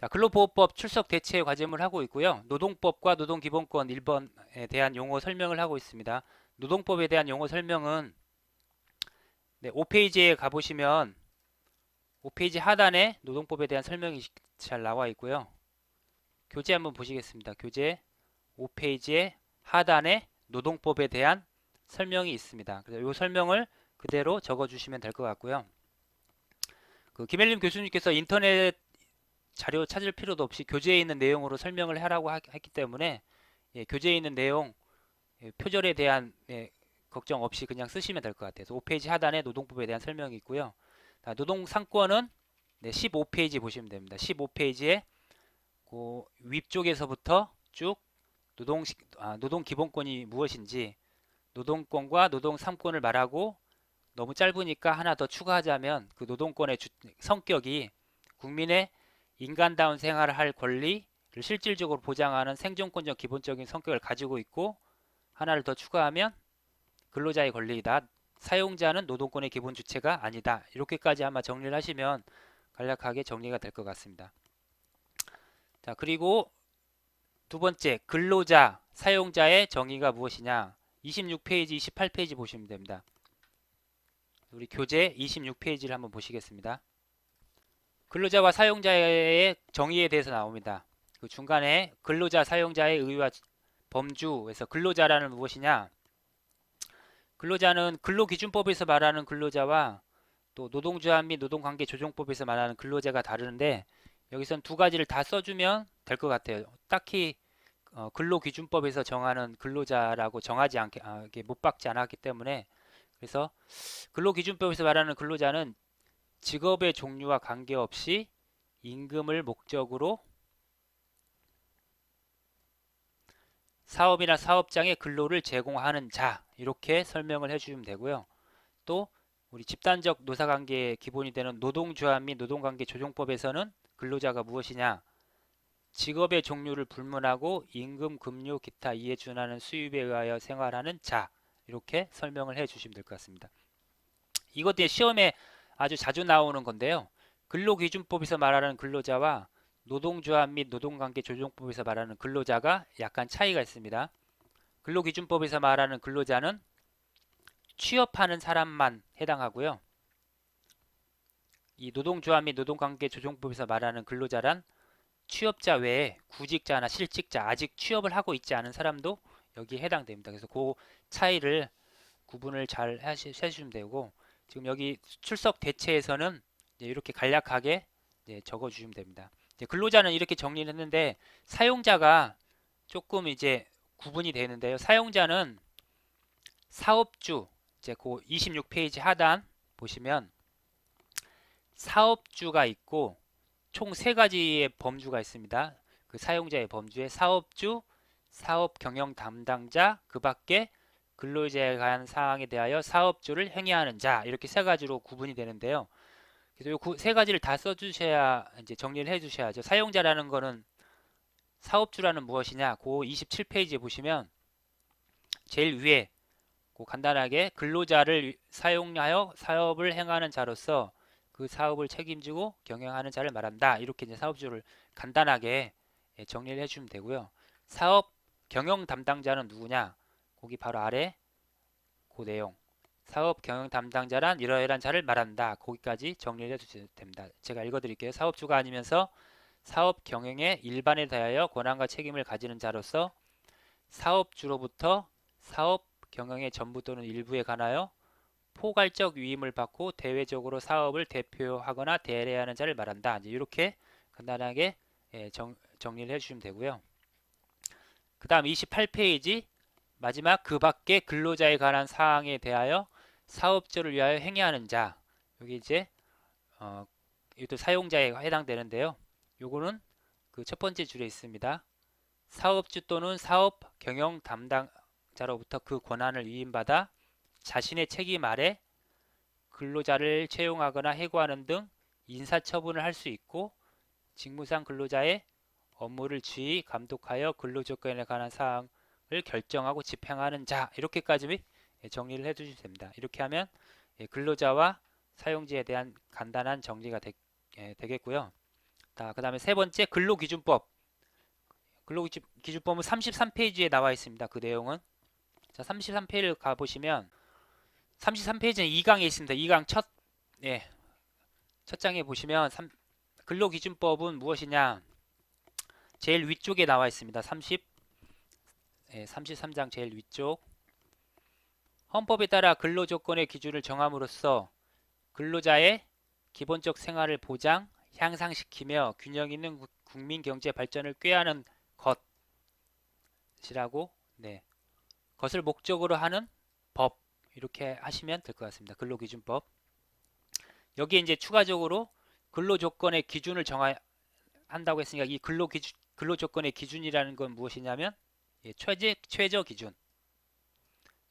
자, 근로보호법 출석 대체 과제물 하고 있고요. 노동법과 노동기본권 1번에 대한 용어 설명을 하고 있습니다. 노동법에 대한 용어 설명은 5페이지에 가보시면 5페이지 하단에 노동법에 대한 설명이 잘 나와 있고요. 교재 한번 보시겠습니다. 교재 5페이지의 하단에 노동법에 대한 설명이 있습니다. 그래서 이 설명을 그대로 적어주시면 될 것 같고요. 그 김혜림 교수님께서 인터넷 자료 찾을 필요도 없이 교재에 있는 내용으로 설명을 하라고 했기 때문에 교재에 있는 내용 표절에 대한 걱정 없이 그냥 쓰시면 될 것 같아요. 그래서 5페이지 하단에 노동법에 대한 설명이 있고요. 노동상권은 15페이지 보시면 됩니다. 15페이지에 그 위쪽에서부터 쭉 노동기본권이 무엇인지 노동권과 노동삼권을 말하고 너무 짧으니까 하나 더 추가하자면 그 노동권의 성격이 국민의 인간다운 생활을 할 권리를 실질적으로 보장하는 생존권적 기본적인 성격을 가지고 있고 하나를 더 추가하면 근로자의 권리이다. 사용자는 노동권의 기본 주체가 아니다. 이렇게까지 아마 정리를 하시면 간략하게 정리가 될 것 같습니다. 자, 그리고 두 번째, 근로자, 사용자의 정의가 무엇이냐? 26페이지, 28페이지 보시면 됩니다. 우리 교재 26페이지를 한번 보시겠습니다. 근로자와 사용자의 정의에 대해서 나옵니다. 그 중간에 근로자, 사용자의 의의와 범주에서 근로자라는 무엇이냐? 근로자는 근로기준법에서 말하는 근로자와 또 노동조합 및 노동관계조정법에서 말하는 근로자가 다르는데 여기선 두 가지를 다 써주면 될 것 같아요. 딱히 근로기준법에서 정하는 근로자라고 정하지 않게 못 박지 않았기 때문에 그래서 근로기준법에서 말하는 근로자는 직업의 종류와 관계없이 임금을 목적으로 사업이나 사업장에 근로를 제공하는 자 이렇게 설명을 해주시면 되고요. 또 우리 집단적 노사관계의 기본이 되는 노동조합 및 노동관계조정법에서는 근로자가 무엇이냐? 직업의 종류를 불문하고 임금, 급료, 기타 이에 준하는 수입에 의하여 생활하는 자 이렇게 설명을 해주시면 될 것 같습니다. 이것 시험에 아주 자주 나오는 건데요. 근로기준법에서 말하는 근로자와 노동조합 및 노동관계조정법에서 말하는 근로자가 약간 차이가 있습니다. 근로기준법에서 말하는 근로자는 취업하는 사람만 해당하고요. 이 노동조합 및 노동관계조정법에서 말하는 근로자란 취업자 외에 구직자나 실직자, 아직 취업을 하고 있지 않은 사람도 여기에 해당됩니다. 그래서 그 차이를 구분을 잘 해주시면 되고 지금 여기 출석 대체에서는 이렇게 간략하게 적어주시면 됩니다. 근로자는 이렇게 정리를 했는데 사용자가 조금 이제 구분이 되는데요. 사용자는 사업주, 이제 그 26페이지 하단 보시면 사업주가 있고 총 세 가지의 범주가 있습니다. 그 사용자의 범주에 사업주, 사업 경영 담당자, 그 밖에 근로자에 관한 사항에 대하여 사업주를 행위하는 자 이렇게 세 가지로 구분이 되는데요. 그래서 이 세 가지를 다 써주셔야 이제 정리를 해주셔야죠. 사용자라는 거는 사업주라는 무엇이냐? 그 27페이지에 보시면 제일 위에 그 간단하게 근로자를 사용하여 사업을 행하는 자로서 그 사업을 책임지고 경영하는 자를 말한다. 이렇게 이제 사업주를 간단하게 정리를 해주면 되고요. 사업 경영 담당자는 누구냐? 거기 바로 아래 그 내용. 사업 경영 담당자란 이러이러한 자를 말한다. 거기까지 정리를 해주셔도 됩니다. 제가 읽어드릴게요. 사업주가 아니면서 사업 경영의 일반에 대하여 권한과 책임을 가지는 자로서 사업주로부터 사업 경영의 전부 또는 일부에 관하여 포괄적 위임을 받고 대외적으로 사업을 대표하거나 대리하는 자를 말한다. 이제 이렇게 간단하게 정리를 해주시면 되고요. 그 다음 28페이지 마지막 그 밖에 근로자에 관한 사항에 대하여 사업주를 위하여 행위하는 자 여기 이제 이것도 사용자에 해당되는데요. 요거는 그 첫 번째 줄에 있습니다. 사업주 또는 사업 경영 담당자로부터 그 권한을 위임받아 자신의 책임 아래 근로자를 채용하거나 해고하는 등 인사처분을 할 수 있고 직무상 근로자의 업무를 지휘, 감독하여 근로조건에 관한 사항을 결정하고 집행하는 자 이렇게까지 정리를 해주시면 됩니다. 이렇게 하면 근로자와 사용자에 대한 간단한 정리가 되겠고요. 그 다음에 세 번째 근로기준법. 근로기준법은 33페이지에 나와 있습니다. 그 내용은. 자, 33페이지를 가보시면 33페이지는 2강에 있습니다. 2강 첫 장에 보시면 근로기준법은 무엇이냐? 제일 위쪽에 나와 있습니다. 33장 제일 위쪽. 헌법에 따라 근로조건의 기준을 정함으로써 근로자의 기본적 생활을 보장, 향상시키며 균형 있는 국민 경제 발전을 꾀하는 것이라고 것을 목적으로 하는 법, 이렇게 하시면 될 것 같습니다. 근로기준법. 여기에 이제 추가적으로 근로조건의 기준을 정한다고 했으니까 이 근로조건의 기준이라는 건 무엇이냐면 최저 기준.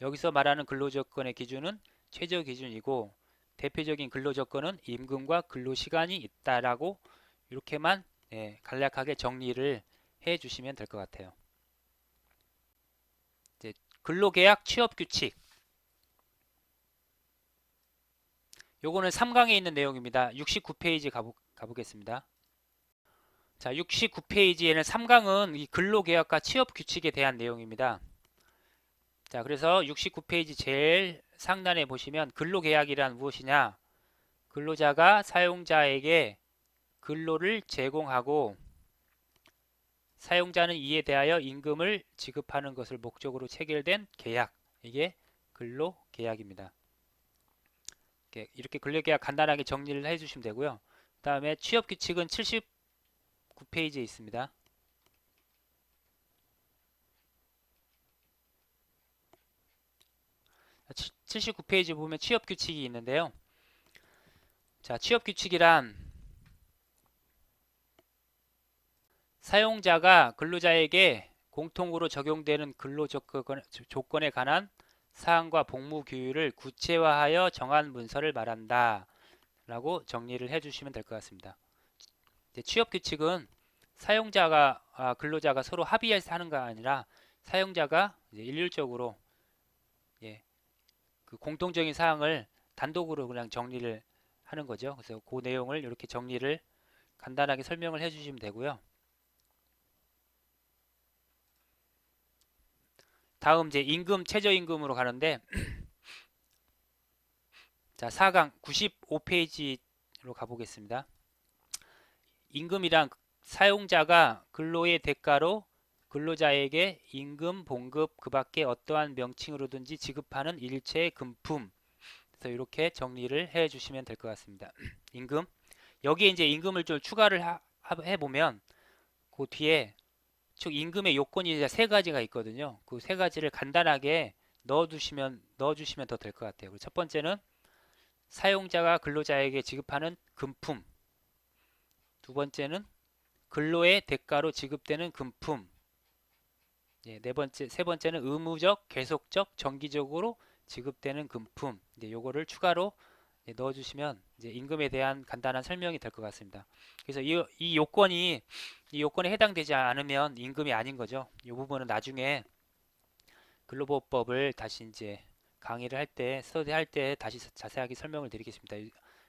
여기서 말하는 근로조건의 기준은 최저 기준이고, 대표적인 근로조건은 임금과 근로시간이 있다라고 이렇게만 간략하게 정리를 해 주시면 될 것 같아요. 이제 근로계약 취업규칙. 요거는 3강에 있는 내용입니다. 69페이지 가보겠습니다. 자, 69페이지에는 3강은 이 근로계약과 취업규칙에 대한 내용입니다. 자, 그래서 69페이지 제일 상단에 보시면 근로계약이란 무엇이냐? 근로자가 사용자에게 근로를 제공하고 사용자는 이에 대하여 임금을 지급하는 것을 목적으로 체결된 계약. 이게 근로계약입니다. 이렇게 근로계약 간단하게 정리를 해주시면 되고요. 그 다음에 취업규칙은 79페이지에 있습니다. 79페이지 보면 취업규칙이 있는데요. 자, 취업규칙이란 사용자가 근로자에게 공통으로 적용되는 근로조건에 관한 사항과 복무 규율을 구체화하여 정한 문서를 말한다 라고 정리를 해주시면 될 것 같습니다. 취업규칙은 사용자가 근로자가 서로 합의해서 하는 거 아니라 사용자가 일률적으로 그 공통적인 사항을 단독으로 그냥 정리를 하는 거죠. 그래서 그 내용을 이렇게 정리를 간단하게 설명을 해주시면 되고요. 다음 이제 임금 최저임금으로 가는데 자, 4강 95페이지로 가보겠습니다. 임금이란 사용자가 근로의 대가로 근로자에게 임금, 봉급, 그 밖에 어떠한 명칭으로든지 지급하는 일체의 금품. 그래서 이렇게 정리를 해 주시면 될 것 같습니다. 임금. 여기에 이제 임금을 좀 추가를 해보면 그 뒤에 즉 임금의 요건이 이제 세 가지가 있거든요. 그 세 가지를 간단하게 넣어주시면 더 될 것 같아요. 첫 번째는 사용자가 근로자에게 지급하는 금품. 두 번째는 근로의 대가로 지급되는 금품. 세 번째는 의무적, 계속적, 정기적으로 지급되는 금품. 요거를 추가로 넣어주시면 이제 임금에 대한 간단한 설명이 될 것 같습니다. 그래서 이 요건에 해당되지 않으면 임금이 아닌 거죠. 이 부분은 나중에 근로보호법을 다시 이제 강의를 할 때, 스터디할 때 다시 자세하게 설명을 드리겠습니다.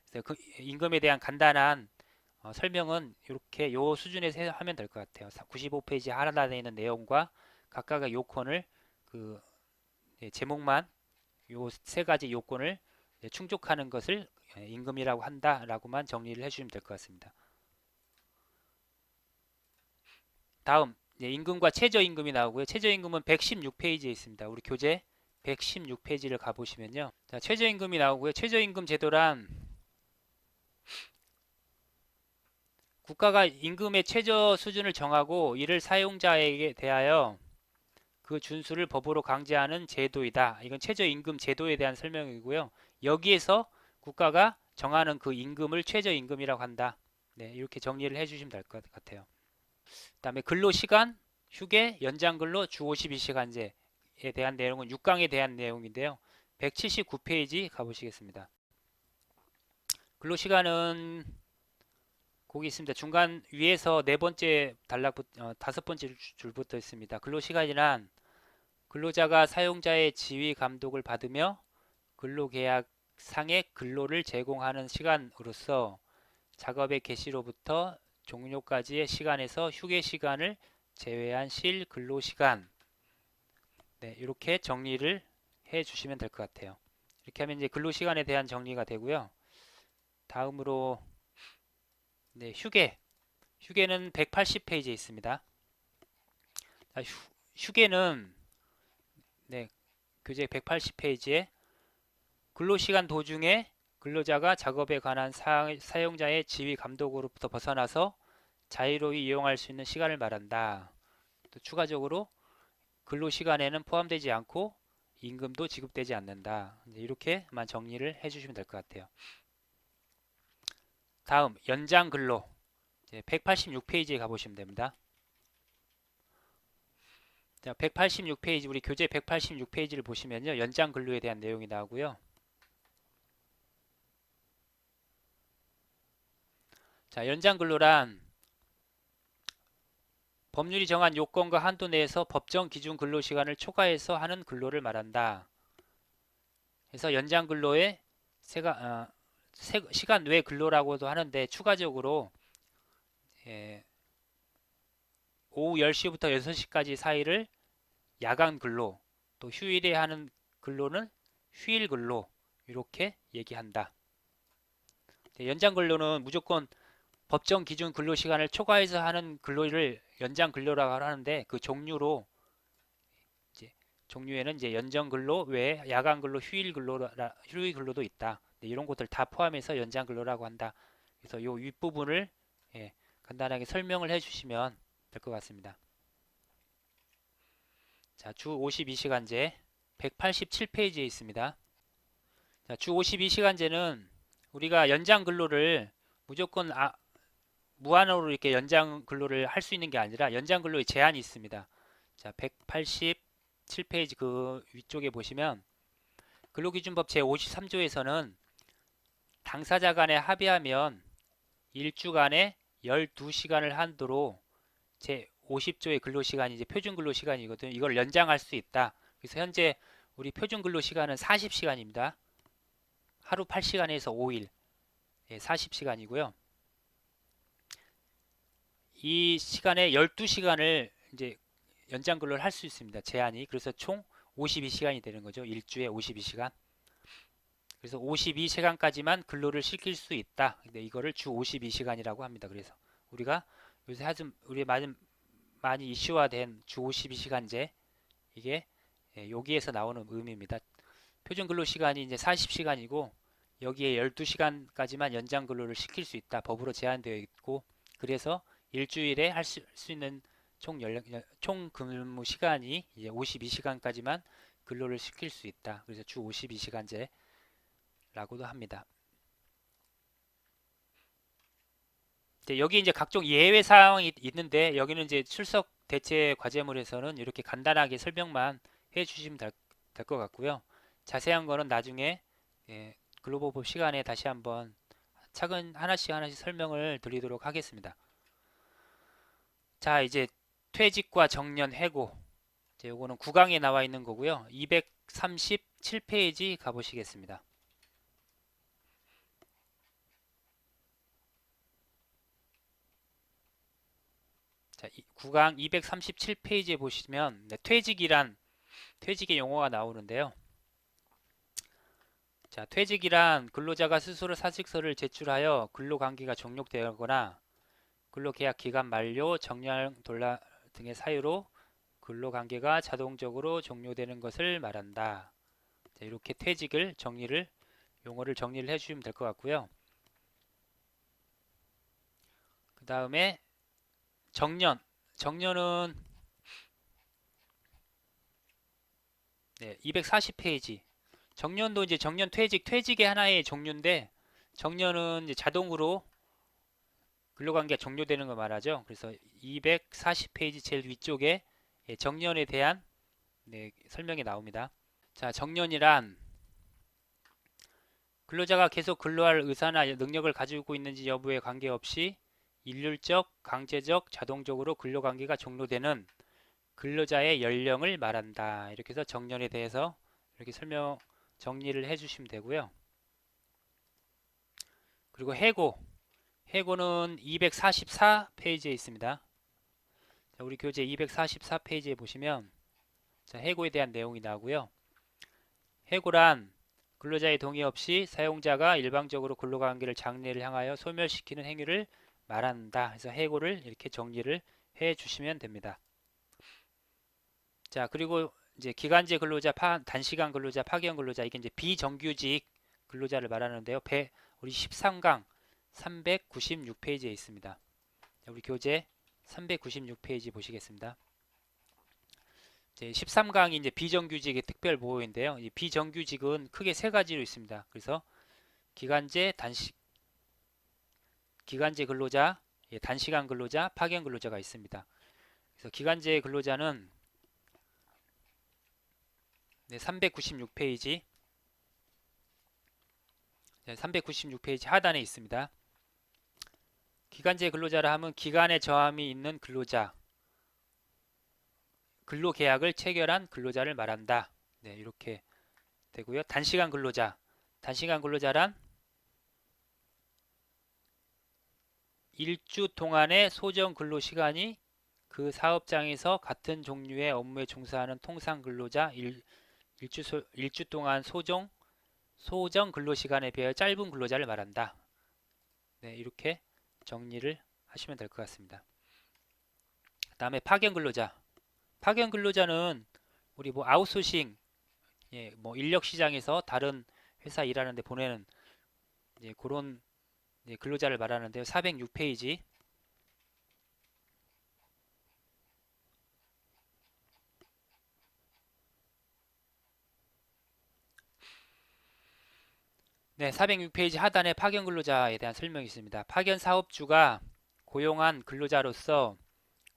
그래서 그 임금에 대한 간단한 설명은 이렇게 요 수준에서 하면 될 것 같아요. 95페이지 하단에 있는 내용과 각각의 요건을 제목만 요 세 가지 요건을 충족하는 것을 임금이라고 한다라고만 정리를 해주시면 될 것 같습니다. 다음 임금과 최저임금이 나오고요. 최저임금은 116페이지에 있습니다. 우리 교재 116페이지를 가보시면요. 자, 최저임금이 나오고요. 최저임금 제도란 국가가 임금의 최저 수준을 정하고 이를 사용자에게 대하여 그 준수를 법으로 강제하는 제도이다. 이건 최저임금 제도에 대한 설명이고요. 여기에서 국가가 정하는 그 임금을 최저임금이라고 한다. 이렇게 정리를 해주시면 될 것 같아요. 그 다음에 근로시간, 휴게, 연장근로, 주 52시간제에 대한 내용은 6강에 대한 내용인데요. 179페이지 가보시겠습니다. 근로시간은 거기 있습니다. 중간 위에서 네 번째 다섯 번째 줄부터 있습니다. 근로시간이란 근로자가 사용자의 지휘 감독을 받으며 근로계약상의 근로를 제공하는 시간으로서 작업의 개시로부터 종료까지의 시간에서 휴게 시간을 제외한 실 근로시간. 네, 이렇게 정리를 해 주시면 될 것 같아요. 이렇게 하면 이제 근로시간에 대한 정리가 되고요. 다음으로 네, 휴게는 180페이지에 있습니다. 자, 휴게는 네, 교재 180페이지에 근로시간 도중에 근로자가 작업에 관한 사용자의 지휘 감독으로부터 벗어나서 자유로이 이용할 수 있는 시간을 말한다. 또 추가적으로 근로시간에는 포함되지 않고 임금도 지급되지 않는다. 이렇게만 정리를 해주시면 될 것 같아요. 다음 연장 근로 186페이지에 가보시면 됩니다. 자, 186페이지 우리 교재 186페이지를 보시면요. 연장 근로에 대한 내용이 나오고요. 자, 연장 근로란 법률이 정한 요건과 한도 내에서 법정 기준 근로시간을 초과해서 하는 근로를 말한다. 그래서 연장 근로에 시간 외 근로라고도 하는데 추가적으로 오후 10시부터 6시까지 사이를 야간 근로, 또 휴일에 하는 근로는 휴일 근로 이렇게 얘기한다. 연장 근로는 무조건 법정 기준 근로 시간을 초과해서 하는 근로를 연장 근로라고 하는데 그 종류에는 이제 연장 근로 외에 야간 근로, 휴일 근로도 있다. 이런 것들 다 포함해서 연장 근로라고 한다. 그래서 이 윗부분을 간단하게 설명을 해주시면 될 것 같습니다. 자, 주 52시간제 187페이지에 있습니다. 자, 주 52시간제는 우리가 연장 근로를 무조건 무한으로 이렇게 연장 근로를 할 수 있는 게 아니라 연장 근로의 제한이 있습니다. 자, 187페이지 그 위쪽에 보시면 근로기준법 제53조에서는 당사자 간에 합의하면 일주간에 12시간을 한도로 제50조의 근로시간이 이제 표준 근로시간이거든요. 이걸 연장할 수 있다. 그래서 현재 우리 표준 근로시간은 40시간입니다. 하루 8시간에서 5일 40시간이고요. 이 시간에 12시간을 이제 연장 근로를 할 수 있습니다. 제한이. 그래서 총 52시간이 되는 거죠. 일주에 52시간. 그래서 52시간까지만 근로를 시킬 수 있다. 근데 이거를 주 52시간이라고 합니다. 그래서 우리가 요새 아주 우리 많이 이슈화된 주 52시간제 이게 여기에서 나오는 의미입니다. 표준 근로 시간이 이제 40시간이고 여기에 12시간까지만 연장 근로를 시킬 수 있다. 법으로 제한되어 있고 그래서 일주일에 할 수 있는 총 근무 시간이 이제 52시간까지만 근로를 시킬 수 있다. 그래서 주 52시간제라고도 합니다. 여기 이제 각종 예외 사항이 있는데 여기는 이제 출석 대체 과제물에서는 이렇게 간단하게 설명만 해 주시면 될 것 같고요. 자세한 거는 나중에 근로보호법 시간에 다시 한번 하나씩 설명을 드리도록 하겠습니다. 자, 이제 퇴직과 정년 해고. 이제 요거는 9강에 나와 있는 거고요. 237페이지 가보시겠습니다. 자, 9강 237페이지에 보시면 퇴직의 용어가 나오는데요. 자, 퇴직이란 근로자가 스스로 사직서를 제출하여 근로관계가 종료되거나 근로계약 기간 만료, 정년 돌라 등의 사유로 근로관계가 자동적으로 종료되는 것을 말한다. 자, 이렇게 퇴직을 용어를 정리를 해주시면 될 것 같고요. 그 다음에 정년은 240페이지. 정년도 이제 퇴직의 하나의 종류인데 정년은 이제 자동으로 근로관계가 종료되는 걸 말하죠. 그래서 240페이지 제일 위쪽에 정년에 대한 설명이 나옵니다. 자, 정년이란 근로자가 계속 근로할 의사나 능력을 가지고 있는지 여부에 관계없이 일률적, 강제적, 자동적으로 근로관계가 종료되는 근로자의 연령을 말한다. 이렇게 해서 정년에 대해서 이렇게 정리를 해주시면 되고요. 그리고 해고는 244페이지에 있습니다. 자, 우리 교재 244페이지에 보시면 자, 해고에 대한 내용이 나오고요. 해고란 근로자의 동의 없이 사용자가 일방적으로 근로관계를 장래를 향하여 소멸시키는 행위를 말한다. 그래서 해고를 이렇게 정리를 해 주시면 됩니다. 자, 그리고 이제 기간제 근로자, 단시간 근로자, 파견 근로자 이게 이제 비정규직 근로자를 말하는데요. 우리 13강 396페이지에 있습니다. 자, 우리 교재 396페이지 보시겠습니다. 이제 13강이 이제 비정규직의 특별 보호인데요. 이 비정규직은 크게 세 가지로 있습니다. 그래서 기간제, 기간제 근로자, 단시간 근로자, 파견 근로자가 있습니다. 그래서 기간제 근로자는 396페이지 396페이지 하단에 있습니다. 기간제 근로자라 하면 기간의 저함이 있는 근로자, 근로계약을 체결한 근로자를 말한다. 네, 이렇게 되고요. 단시간 근로자란 일주 동안의 소정 근로 시간이 그 사업장에서 같은 종류의 업무에 종사하는 통상 근로자 일주 동안 소정 근로 시간에 비하여 짧은 근로자를 말한다. 네, 이렇게 정리를 하시면 될 것 같습니다. 다음에 파견 근로자. 파견 근로자는 우리 뭐 아웃소싱, 뭐 인력 시장에서 다른 회사 일하는데 보내는 그런 근로자를 말하는데요. 406페이지. 네, 406페이지 하단에 파견 근로자에 대한 설명이 있습니다. 파견 사업주가 고용한 근로자로서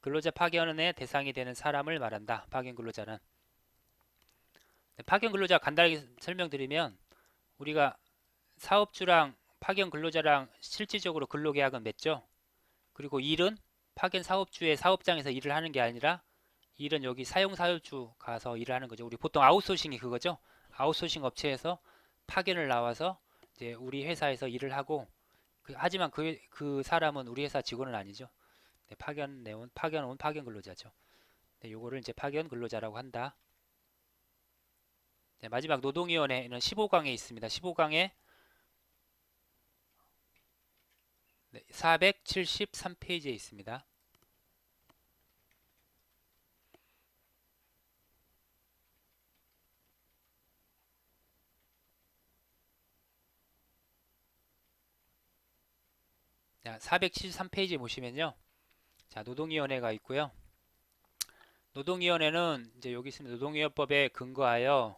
근로자 파견의 대상이 되는 사람을 말한다. 파견 근로자는. 네, 파견 근로자 간단하게 설명드리면 우리가 사업주랑 파견 근로자랑 실질적으로 근로계약은 맺죠. 그리고 일은 파견 사업주의 사업장에서 일을 하는 게 아니라 일은 여기 사용 사업주 가서 일을 하는 거죠. 우리 보통 아웃소싱이 그거죠. 아웃소싱 업체에서 파견을 나와서 이제 우리 회사에서 일을 하고 하지만 그 사람은 우리 회사 직원은 아니죠. 네, 파견 온 파견 근로자죠. 네, 요거를 이제 파견 근로자라고 한다. 네, 마지막 노동위원회는 15강에 있습니다. 15강에 473페이지에 있습니다. 자, 473페이지 보시면요. 자, 노동위원회가 있고요. 노동위원회는 이제 여기 있습니다. 노동위원법에 근거하여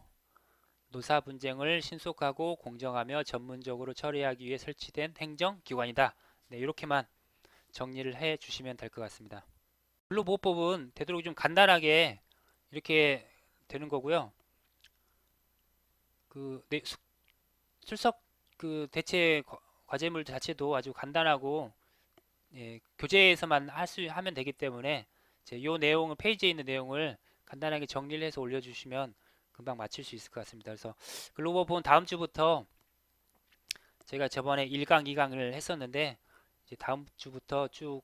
노사 분쟁을 신속하고 공정하며 전문적으로 처리하기 위해 설치된 행정기관이다. 네, 이렇게만 정리를 해 주시면 될 것 같습니다. 근로보호법은 되도록 좀 간단하게 이렇게 되는 거고요. 출석 대체 과제물 자체도 아주 간단하고 교재에서만 하면 되기 때문에 이 내용을 페이지에 있는 내용을 간단하게 정리를 해서 올려주시면 금방 마칠 수 있을 것 같습니다. 그래서 글로벌본 다음 주부터 제가 저번에 1강, 2강을 했었는데 이제 다음 주부터 쭉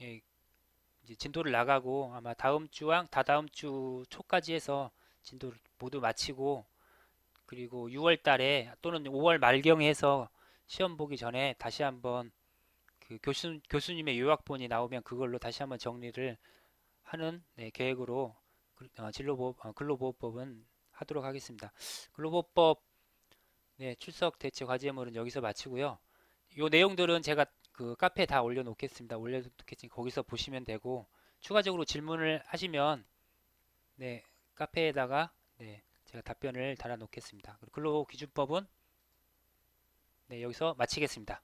이제 진도를 나가고 아마 다음 주랑 다다음 주 초까지 해서 진도를 모두 마치고 그리고 6월 달에 또는 5월 말경에 해서 시험 보기 전에 다시 한번 그 교수님의 요약본이 나오면 그걸로 다시 한번 정리를 하는 계획으로 근로보호법은 하도록 하겠습니다. 근로보호법 출석 대체 과제물은 여기서 마치고요. 요 내용들은 제가 그 카페에 다 올려놓겠습니다. 거기서 보시면 되고 추가적으로 질문을 하시면 카페에다가 제가 답변을 달아놓겠습니다. 근로기준법은 여기서 마치겠습니다.